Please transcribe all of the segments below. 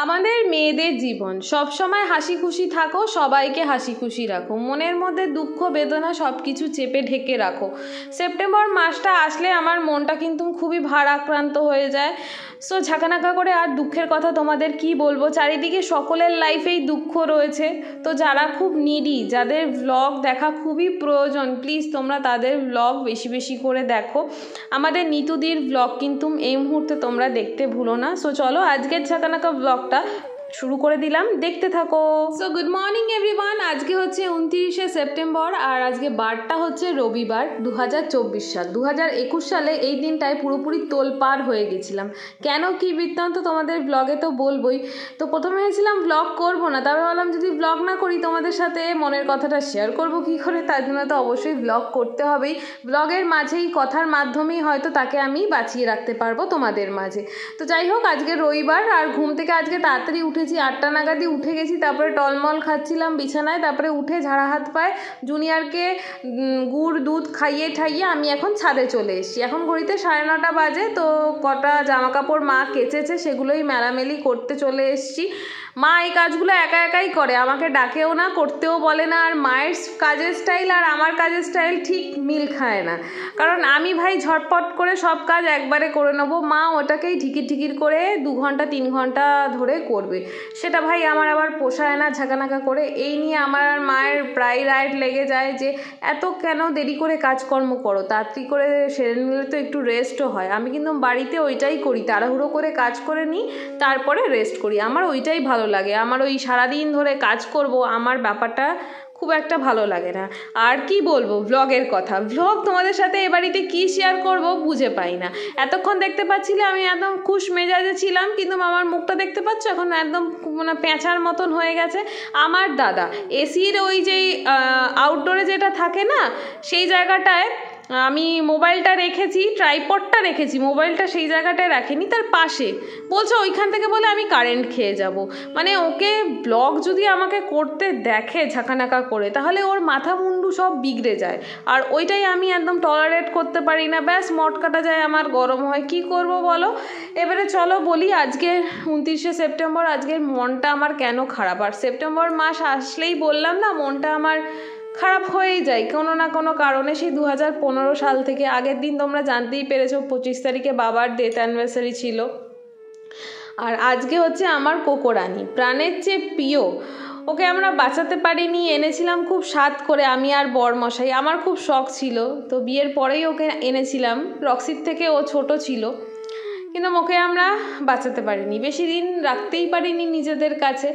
আমাদের মেয়েদের জীবন সবসময় হাসি খুশি থাকো, সবাইকে হাসি খুশি রাখো, মনের মধ্যে দুঃখ বেদনা সব কিছু চেপে ঢেকে রাখো। সেপ্টেম্বর মাসটা আসলে আমার মনটা কিন্তু খুবই ভারাক্রান্ত হয়ে যায়। সো ঝাঁকানাকা করে আর দুঃখের কথা তোমাদের কি বলবো, চারিদিকে সকলের লাইফেই দুঃখ রয়েছে। তো যারা খুব নিডি, যাদের ব্লগ দেখা খুবই প্রয়োজন, প্লিজ তোমরা তাদের ব্লগ বেশি বেশি করে দেখো। আমাদের নিতুদির ব্লগ কিন্তু এই মুহূর্তে তোমরা দেখতে ভুলো না। সো চলো আজকের ঝাঁকানাকা ব্লগটা শুরু করে দিলাম, দেখতে থাকো। সো গুড মর্নিং এভরিওয়ান, আজকে হচ্ছে 29শে সেপ্টেম্বর আর আজকে বারটা হচ্ছে রবিবার, 2024 সাল। 2021 সালে এই দিনটায় পুরোপুরি তোলপাড় হয়ে গেছিলাম। কেন কি বৃত্তান্ত তোমাদের ব্লগে তো বলবোই। তো প্রথমে ভেবেছিলাম ব্লগ করবো না, তারপর ভাবলাম যদি ব্লগ না করি তোমাদের সাথে মনের কথাটা শেয়ার করব কি করে, তার জন্য তো অবশ্যই ব্লগ করতে হবেই। ব্লগের মাঝেই কথার মাধ্যমেই হয়তো তাকে আমি বাঁচিয়ে রাখতে পারবো তোমাদের মাঝে। তো যাই হোক, আজকে রবিবার আর ঘুম থেকে আজকে তাড়াতাড়ি উঠেছি, 8টা নাগাদই উঠে গেছি। তারপরে টলমল খাচ্ছিলাম বিছানায়, তারপরে উঠে ঝাড়া হাত পায়ে জুনিয়রকে গুড় দুধ খাইয়ে ঠাইয়ে আমি এখন ছাদে চলে এসেছি। এখন ঘড়িতে 9:30 বাজে। তো কটা জামা কাপড় মা কেচেছে সেগুলোই মেলামেলি করতে চলে এসেছি। মা এই কাজগুলো একা একাই করে, আমাকে ডাকেও না, করতেও বলে না। আর মায়ের কাজের স্টাইল আর আমার কাজের স্টাইল ঠিক মিল খায় না, কারণ আমি ভাই ঝটপট করে সব কাজ একবারে করে নেবো, মা ওটাকেই ঢিকির ঢিকির করে 2 ঘন্টা 3 ঘন্টা ধরে করবে। সেটা ভাই আমার আবার পোষায় না ঝাঁকানাকা করে। এই নিয়ে আমার আর মায়ের প্রায় রাইট লেগে যায় যে এত কেন দেরি করে কাজকর্ম করো, তাড়াতাড়ি করে সেরে নিলে তো একটু রেস্টও হয়। আমি কিন্তু বাড়িতে ওইটাই করি, তাড়াহুড়ো করে কাজ করে নিই, তারপরে রেস্ট করি। আমার ওইটাই ভালো লাগে। আমার ওই সারাদিন ধরে কাজ করব, আমার ব্যাপারটা খুব একটা ভালো লাগে না। আর কি বলবো ব্লগের কথা, ব্লগ তোমাদের সাথে এ বাড়িতে কী শেয়ার করব বুঝে পাই না। এতক্ষণ দেখতে পাচ্ছিলে আমি একদম খুশ মেজাজে ছিলাম, কিন্তু আমার মুখটা দেখতে পাচ্ছ এখন একদম মানে পেঁচার মতন হয়ে গেছে। আমার দাদা এসির ওই যেই আউটডোরে যেটা থাকে না, সেই জায়গাটায় আমি মোবাইলটা রেখেছি, ট্রাইপডটা রেখেছি, মোবাইলটা সেই জায়গাটায় রাখিনি, তার পাশে বলছে ওইখান থেকে বলে আমি কারেন্ট খেয়ে যাব। মানে ওকে ব্লগ যদি আমাকে করতে দেখে ঝাঁকানাকা করে, তাহলে ওর মাথা মুন্ডু সব বিগড়ে যায়। আর ওইটাই আমি একদম টলারেট করতে পারি না, ব্যাস মটকাটা যায় আমার, গরম হয়। কি করব বলো। এবারে চলো বলি, আজকে 29শে সেপ্টেম্বর, আজকের মনটা আমার কেন খারাপ। আর সেপ্টেম্বর মাস আসলেই বললাম না, মনটা আমার খারাপ হয়েই যায় কোনো না কোনো কারণে। সেই 2015 সাল থেকে, আগের দিন তোমরা জানতেই পেরেছো 25 তারিখে বাবার ডেথ অ্যানিভার্সারি ছিল। আর আজকে হচ্ছে আমার কোকোরানি, প্রাণের চেয়ে প্রিয়। ওকে আমরা বাঁচাতে পারিনি, এনেছিলাম খুব স্বাদ করে আমি আর বরমশাই। আমার খুব শখ ছিল, তো বিয়ের পরেই ওকে এনেছিলাম। রক্সির থেকে ও ছোট ছিল, কিন্তু ওকে আমরা বাঁচাতে পারিনি, বেশি দিন রাখতেই পারিনি নিজেদের কাছে।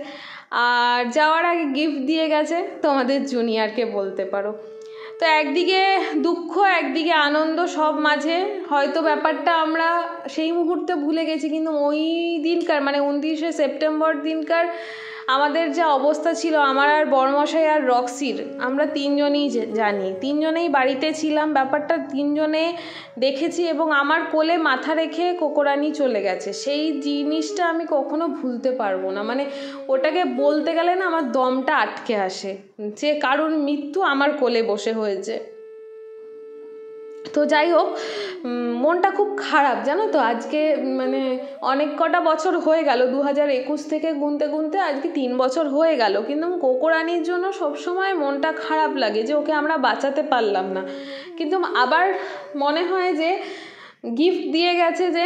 আর যাওয়ার আগে গিফট দিয়ে গেছে তোমাদের জুনিয়রকে বলতে পারো। তো একদিকে দুঃখ একদিকে আনন্দ, সব মাঝে। হয়তো ব্যাপারটা আমরা সেই মুহূর্তে ভুলে গেছি, কিন্তু ওই দিনকার মানে 29শে সেপ্টেম্বর দিনকার আমাদের যা অবস্থা ছিল, আমার আর বরমশাই আর রক্সির, আমরা তিনজনেই জানি, তিনজনেই বাড়িতে ছিলাম, ব্যাপারটা তিনজনে দেখেছি। এবং আমার কোলে মাথা রেখে কোকোরানি চলে গেছে, সেই জিনিসটা আমি কখনো ভুলতে পারবো না। মানে ওটাকে বলতে গেলে না আমার দমটা আটকে আসে, যে কারোর মৃত্যু আমার কোলে বসে হয়েছে। তো যাই হোক, মনটা খুব খারাপ জানো তো। আজকে মানে অনেক কটা বছর হয়ে গেল, 2021 থেকে গুনতে গুনতে আজকে 3 বছর হয়ে গেল, কিন্তু কোকোরানির জন্য সবসময় মনটা খারাপ লাগে যে ওকে আমরা বাঁচাতে পারলাম না। কিন্তু আবার মনে হয় যে গিফট দিয়ে গেছে যে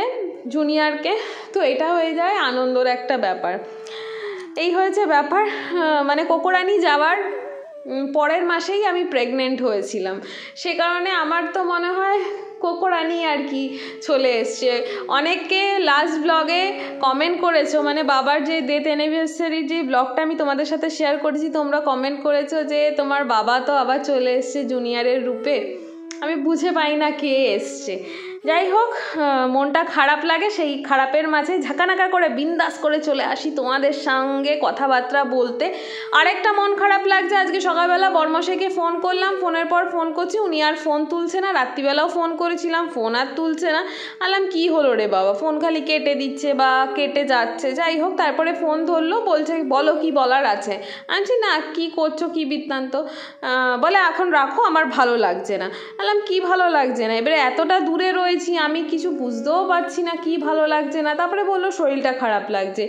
জুনিয়রকে, তো এটা হয়ে যায় আনন্দর একটা ব্যাপার। এই হয়েছে ব্যাপার। মানে কোকোরানি যাওয়ার পরের মাসেই আমি প্রেগনেন্ট হয়েছিলাম, সে কারণে আমার তো মনে হয় কোকোরানি আর কি চলে এসছে। অনেকে লাস্ট ব্লগে কমেন্ট করেছো, মানে বাবার যে ডেথ অ্যানিভার্সারির যে ব্লগটা আমি তোমাদের সাথে শেয়ার করেছি, তোমরা কমেন্ট করেছো যে তোমার বাবা তো আবার চলে এসছে জুনিয়রের রূপে। আমি বুঝে পাই না কে এসছে। যাই হোক, মনটা খারাপ লাগে, সেই খারাপের মাঝে ঝাঁকানাকা করে বিন্দাস করে চলে আসি তোমাদের সঙ্গে কথাবার্তা বলতে। আরেকটা মন খারাপ লাগছে, আজকে সকালবেলা বরমশাইকে ফোন করলাম, ফোনের পর ফোন করছি, উনি আর ফোন তুলছে না। রাত্রিবেলাও ফোন করেছিলাম, ফোন আর তুলছে না। আলাম কি হলো রে বাবা, ফোন খালি কেটে দিচ্ছে বা কেটে যাচ্ছে। যাই হোক, তারপরে ফোন ধরলো, বলছে বলো কি বলার আছে। আনছি না, কি করছো, কি বৃত্তান্ত। বলে এখন রাখো, আমার ভালো লাগছে না। আলাম কি ভালো লাগছে না, এবারে এতটা দূরে রয়েছি আমি, কিছু বুঝতেও পারছি না কি ভালো লাগছে না। তারপরে বললো শরীরটা খারাপ লাগছে।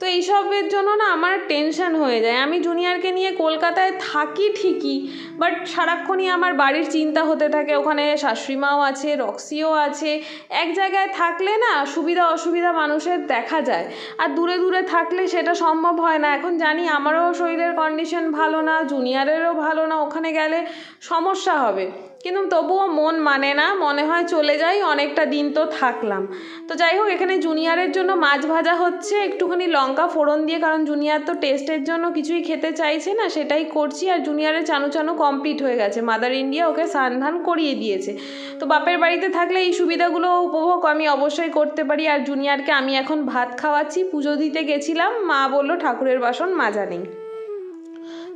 তো এইসবের জন্য না আমার টেনশন হয়ে যায়। আমি জুনিয়রকে নিয়ে কলকাতায় থাকি ঠিকই, বাট সারাক্ষণই আমার বাড়ির চিন্তা হতে থাকে। ওখানে শাশুড়িমাও আছে, রক্সিও আছে। এক জায়গায় থাকলে না সুবিধা অসুবিধা মানুষের দেখা যায়, আর দূরে দূরে থাকলে সেটা সম্ভব হয় না। এখন জানি আমারও শরীরের কন্ডিশন ভালো না, জুনিয়রেরও ভালো না, ওখানে গেলে সমস্যা হবে, কিন্তু তবুও মন মানে না, মনে হয় চলে যাই, অনেকটা দিন তো থাকলাম। তো যাই হোক, এখানে জুনিয়রের জন্য মাছ ভাজা হচ্ছে একটুখানি লঙ্কা ফোড়ন দিয়ে, কারণ জুনিয়র তো টেস্টের জন্য কিছুই খেতে চাইছে না, সেটাই করছি। আর জুনিয়রের চানু চানু কমপ্লিট হয়ে গেছে, মাদার ইন্ডিয়া ওকে স্নান ধান করিয়ে দিয়েছে। তো বাপের বাড়িতে থাকলে এই সুবিধাগুলো উপভোগ আমি অবশ্যই করতে পারি। আর জুনিয়রকে আমি এখন ভাত খাওয়াচ্ছি, পুজো দিতে গেছিলাম, মা বললো ঠাকুরের বাসন মাজা নেই।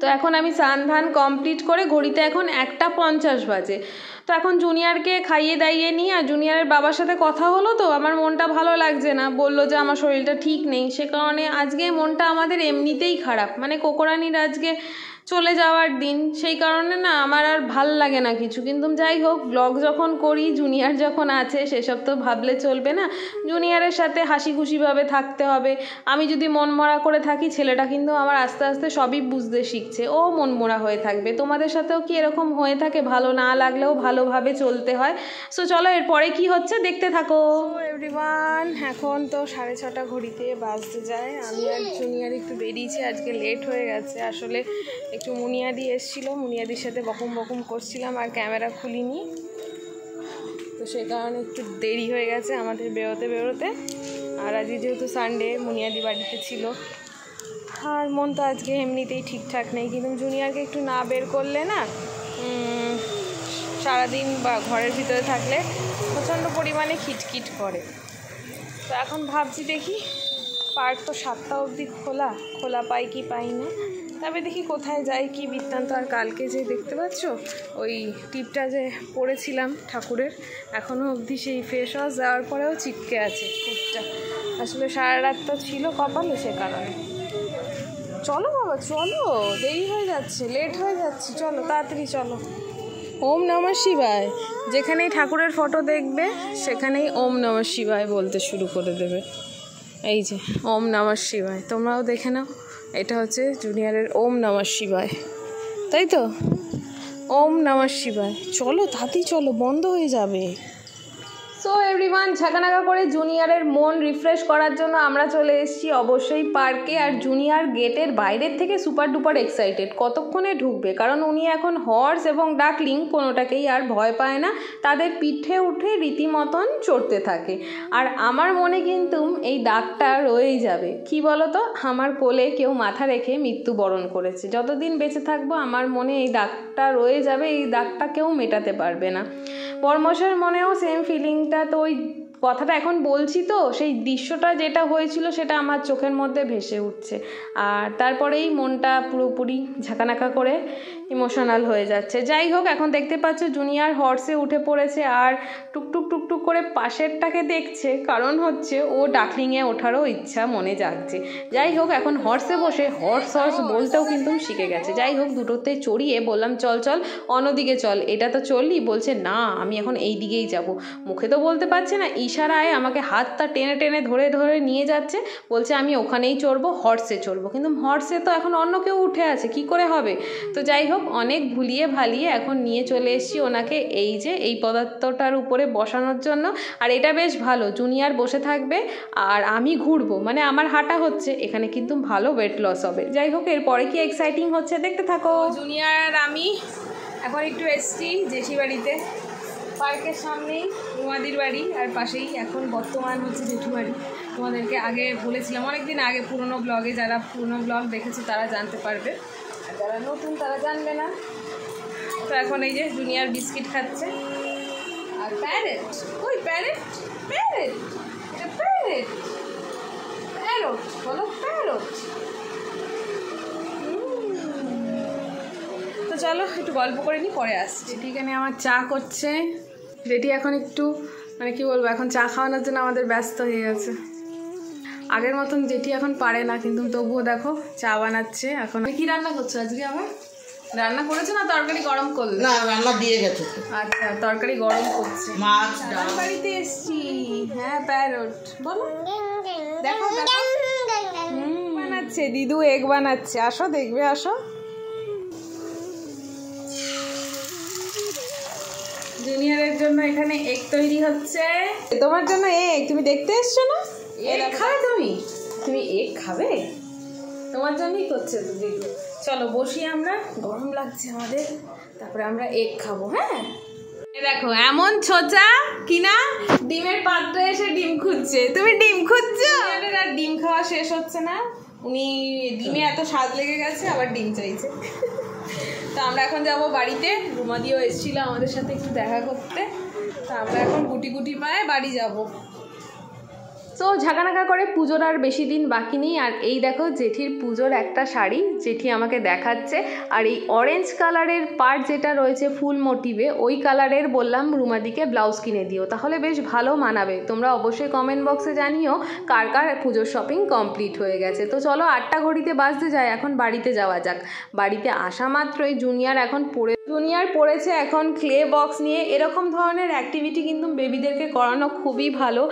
তো এখন আমি স্নান ধান কমপ্লিট করে, ঘড়িতে এখন 1:50 বাজে। তো এখন জুনিয়রকে খাইয়ে দাইয়ে নিই। আর জুনিয়রের বাবার সাথে কথা হলো, তো আমার মনটা ভালো লাগছে না, বললো যে আমার শরীরটা ঠিক নেই। সে কারণে আজকে মনটা আমাদের এমনিতেই খারাপ, মানে কোকোরানির আজকে চলে যাওয়ার দিন, সেই কারণে না আমার আর ভাল লাগে না কিছু। কিন্তু যাই হোক, ব্লগ যখন করি, জুনিয়র যখন আছে, সেসব তো ভাবলে চলবে না। জুনিয়রের সাথে হাসি খুশিভাবে থাকতে হবে। আমি যদি মনমরা করে থাকি, ছেলেটা কিন্তু আমার আস্তে আস্তে সবই বুঝতে শিখছে, ও মনমরা হয়ে থাকবে। তোমাদের সাথেও কি এরকম হয়ে থাকে? ভালো না লাগলেও ভালোভাবে চলতে হয়। সো চলো, এরপরে কি হচ্ছে দেখতে থাকো। এভরিওয়ান, এখন তো 6:30 ঘড়িতে বাজতে যায়। আমি আর জুনিয়র একটু বেরিয়েছি, আজকে লেট হয়ে গেছে। আসলে একটু মুনিয়াদি এসেছিলো, মুনিয়াদির সাথে বকম বকম করছিলাম আর ক্যামেরা খুলিনি, তো সে কারণে একটু দেরি হয়ে গেছে আমাদের বেরোতে। আর আজকে যেহেতু সানডে, মুনিয়াদি বাড়িতে ছিল। আর মন তো আজকে এমনিতেই ঠিকঠাক নেই, কিন্তু জুনিয়রকে একটু না বের করলে না, সারাদিন বা ঘরের ভিতরে থাকলে প্রচণ্ড পরিমাণে খিটখিট করে। তো এখন ভাবছি দেখি, পার্ক তো 7টা অবধি খোলা পাই কি পাই না, তবে দেখি কোথায় যাই, কি বৃত্তান্ত। আর কালকে যে দেখতে পাচ্ছ ওই টিপটা যে পরেছিলাম ঠাকুরের, এখনও অবধি সেই ফেস ওয়াশ দেওয়ার পরেও চিপকে আছে টিপটা। আসলে সারা রাত তো ছিল কপালে, সে কারণে। চলো বাবা চলো, দেরি হয়ে যাচ্ছে, লেট হয়ে যাচ্ছে, চলো তাড়াতাড়ি চলো। ওম নমঃ শিবায়, যেখানেই ঠাকুরের ফটো দেখবে সেখানেই ওম নমঃ শিবায় বলতে শুরু করে দেবে। এই যে ওম নমঃ শিবায়, তোমরাও দেখে নাও, এটা হচ্ছে জুনিয়রের ওম নমঃ শিবায়, তাই তো? ওম নমঃ শিবায়। চলো তাড়াতাড়ি চলো, বন্ধ হয়ে যাবে। সো এভরিওয়ান, ঝাঁকানাকা করে জুনিয়রের মন রিফ্রেশ করার জন্য আমরা চলে এসেছি অবশ্যই পার্কে। আর জুনিয়র গেটের বাইরের থেকে সুপার ডুপার এক্সাইটেড, কতক্ষণে ঢুকবে, কারণ উনি এখন হর্স এবং ডাকলিং কোনোটাকেই আর ভয় পায় না, তাদের পিঠে উঠে রীতিমতন চড়তে থাকে। আর আমার মনে কিন্তু এই দাগটা রয়েই যাবে। কি বলো তো, আমার কোলে কেউ মাথা রেখে মৃত্যুবরণ করেছে, যতদিন বেঁচে থাকবো আমার মনে এই দাগটা রয়ে যাবে, এই দাগটা কেউ মেটাতে পারবে না। বর্মশের মনেও সেম ফিলিংটা, তো ওই কথাটা এখন বলছি তো, সেই দৃশ্যটা যেটা হয়েছিল সেটা আমার চোখের মধ্যে ভেসে উঠছে। আর তারপরেই মনটা পুরোপুরি ঝাঁকানাকা করে ইমোশনাল হয়ে যাচ্ছে। যাই হোক, এখন দেখতে পাচ্ছ জুনিয়র হর্সে উঠে পড়েছে আর টুকটুক টুকটুক করে পাশেরটাকে দেখছে, কারণ হচ্ছে ও ডাকলিংয়ে ওঠারও ইচ্ছা মনে জাগছে। যাই হোক, এখন হর্সে বসে হর্স বলতেও কিন্তু শিখে গেছে। যাই হোক, দুটোতে চড়িয়ে বললাম চল চল অন্যদিকে চল, এটা তো চললি, বলছে না আমি এখন এই দিকেই যাব। মুখে তো বলতে পারছে না, ইশারায় আমাকে হাতটা টেনে টেনে ধরে ধরে নিয়ে যাচ্ছে, বলছে আমি ওখানেই চড়বো, হর্সে চড়বো। কিন্তু হর্সে তো এখন অন্য কেউ উঠে আছে, কি করে হবে? তো যাই হোক, অনেক ভুলিয়ে ভালিয়ে এখন নিয়ে চলে এসেছি ওনাকে এই যে এই পদার্থটার উপরে বসানোর জন্য। আর এটা বেশ ভালো, জুনিয়র বসে থাকবে আর আমি ঘুরবো, মানে আমার হাঁটা হচ্ছে, এখানে কিন্তু ভালো ওয়েট লস হবে। যাই হোক, এরপরে কি এক্সাইটিং হচ্ছে দেখতে থাকো। জুনিয়র আর আমি এখন একটু এসছি জেঠি বাড়িতে, পার্কের সামনেই রুমাদির বাড়ি, আর পাশেই এখন বর্তমান হচ্ছে জেঠু বাড়ি। তোমাদেরকে আগে বলেছিলাম অনেকদিন আগে পুরনো ব্লগে, যারা পুরনো ব্লগ দেখেছে তারা জানতে পারবে, আর যারা নতুন তারা জানবে না। তো এখন এই যে জুনিয়র বিস্কিট খাচ্ছে, আর প্যারেট, ওই প্যারেট প্যারেট, এটা প্যারেট, প্যারট বলো, প্যারট। তো চলো একটু গল্প করে নিই, পরে আসছি। এখানে আমার চা করছে জেঠি, এখন একটু মানে কি বলবো, এখন চা খাওয়ানোর জন্য আমাদের ব্যস্ত হয়ে গেছে। আগের মতন জেঠি এখন পারে না, কিন্তু তবুও দেখো চা বানাচ্ছে। এখন কি রান্না করছো আজকে? আবার রান্না করেছো না তরকারি গরম করলে? না, রান্না দিয়ে গেছে। আচ্ছা, তরকারি গরম করছে। মাছ ডাল বাড়িতে এসছি। হ্যাঁ, প্যারট বলো, দেখো দেখো। বানাচ্ছে, দিদু এগ বানাচ্ছে, আসো দেখবে, আসো। জুনিয়রের জন্য এখানে এগ তৈরি হচ্ছে। তোমার জন্য এগ, তুমি দেখতে এসছো না? এগ খাবে তুমি? তুমি এগ খাবে? তোমার জন্যই করছে তো দিদু। চলো বসি আমরা, গরম লাগছে আমাদের, তারপরে আমরা এগ খাবো। হ্যাঁ দেখো এমন ছোচা কিনা ডিমের পাত্রে এসে ডিম খুঁজছে। তুমি ডিম খুঁজছো? আর ডিম খাওয়া শেষ হচ্ছে না, উনি ডিমে এত স্বাদ লেগে গেছে আবার ডিম চাইছে। তো আমরা এখন যাব বাড়িতে। রুমাদিও এসেছিল আমাদের সাথে একটু দেখা করতে, তো আমরা এখন গুটি গুটি পায়ে বাড়ি যাব। তো ঝাঁকানাকা করে পুজোর আর বেশি দিন বাকি নেই। আর এই দেখো জেঠির পুজোর একটা শাড়ি জেঠি আমাকে দেখাচ্ছে, আর এই অরেঞ্জ কালারের পার্ট যেটা রয়েছে ফুল মোটিভে, ওই কালারের বললাম রুমাদিকে ব্লাউজ কিনে দিও, তাহলে বেশ ভালো মানাবে। তোমরা অবশ্যই কমেন্ট বক্সে জানিও কার কার পুজোর শপিং কমপ্লিট হয়ে গেছে। তো চলো 8টা ঘড়িতে বাজতে যায়, এখন বাড়িতে যাওয়া যাক। বাড়িতে আসা মাত্রই জুনিয়র পড়েছে এখন ক্লে বক্স নিয়ে। এরকম ধরনের অ্যাক্টিভিটি কিন্তু বেবিদেরকে করানো খুবই ভালো।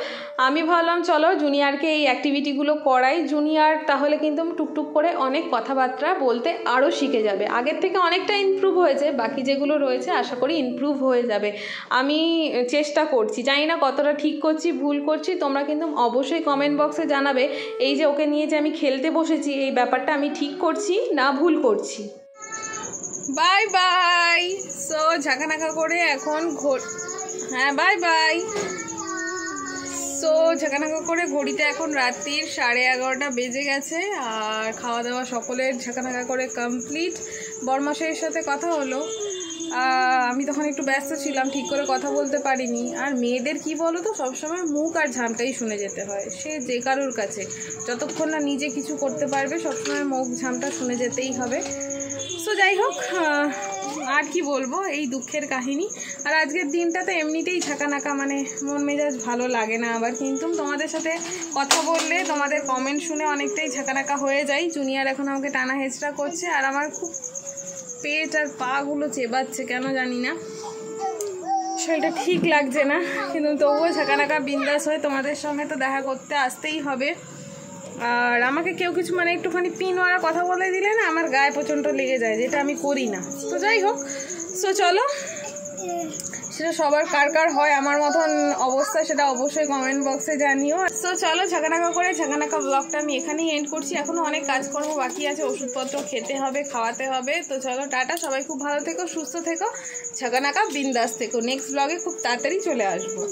আমি ভাবলাম চলো জুনিয়রকে এই অ্যাক্টিভিটিগুলো করাই। জুনিয়র তাহলে কিন্তু টুকটুক করে অনেক কথাবার্তা বলতে আরও শিখে যাবে। আগের থেকে অনেকটা ইমপ্রুভ হয়েছে, বাকি যেগুলো রয়েছে আশা করি ইমপ্রুভ হয়ে যাবে। আমি চেষ্টা করছি, জানি না কতটা ঠিক করছি ভুল করছি, তোমরা কিন্তু অবশ্যই কমেন্ট বক্সে জানাবে এই যে ওকে নিয়ে যে আমি খেলতে বসেছি এই ব্যাপারটা আমি ঠিক করছি না ভুল করছি। Bye bye. সো ঝাঁকানাকা করে এখন হ্যাঁ বাই বাই। সো ঝাঁকানাকা করে ঘড়িতে এখন রাত্রির 11:30 বেজে গেছে, আর খাওয়া দাওয়া সকলের ঝাঁকানাকা করে কমপ্লিট। বরমশাইয়ের সাথে কথা হলো, আমি তখন একটু ব্যস্ত ছিলাম, ঠিক করে কথা বলতে পারিনি। আর মেয়েদের কি বলো তো, সবসময় মুখ আর ঝামটাই শুনে যেতে হয়, সে যে কারোর কাছে। যতক্ষণ না নিজে কিছু করতে পারবে সবসময় মুখ ঝামটা শুনে যেতেই হবে। সো যাই হোক, আর কি বলবো, এই দুঃখের কাহিনী। আর আজকের দিনটাতে এমনিতেই ঝাঁকানাকা, মানে মন মেজাজ ভালো লাগে না আবার, কিন্তু তোমাদের সাথে কথা বললে তোমাদের কমেন্ট শুনে অনেকটাই ঝাঁকানাকা হয়ে যায়। জুনিয়র এখন আমাকে টানা হেঁচড়া করছে, আর আমার খুব পেট আর পাগুলো চেবাচ্ছে, কেন জানি না, শরীরটা ঠিক লাগছে না, কিন্তু তবুও ঝাঁকানাকা বিন্দাস হয়ে তোমাদের সঙ্গে তো দেখা করতে আসতেই হবে। আর আমাকে কেউ কিছু মানে একটুখানি পিনওয়ালা কথা বলে দিলে না আমার গায়ে প্রচণ্ড লেগে যায়, যেটা আমি করি না। তো যাই হোক, সো চলো, সেটা সবার কার কার হয় আমার মতন অবস্থা সেটা অবশ্যই কমেন্ট বক্সে জানিও। সো চলো, ঝাঁকানাকা করে ঝাঁকানাকা ব্লগটা আমি এখানেই এন্ড করছি। এখনও অনেক কাজকর্ম বাকি আছে, ওষুধপত্র খেতে হবে, খাওয়াতে হবে। তো চলো টাটা, সবাই খুব ভালো থেকো, সুস্থ থেকো, ঝাঁকানাকা বিন্দাস থেকো। নেক্সট ব্লগে খুব তাড়াতাড়ি চলে আসবো।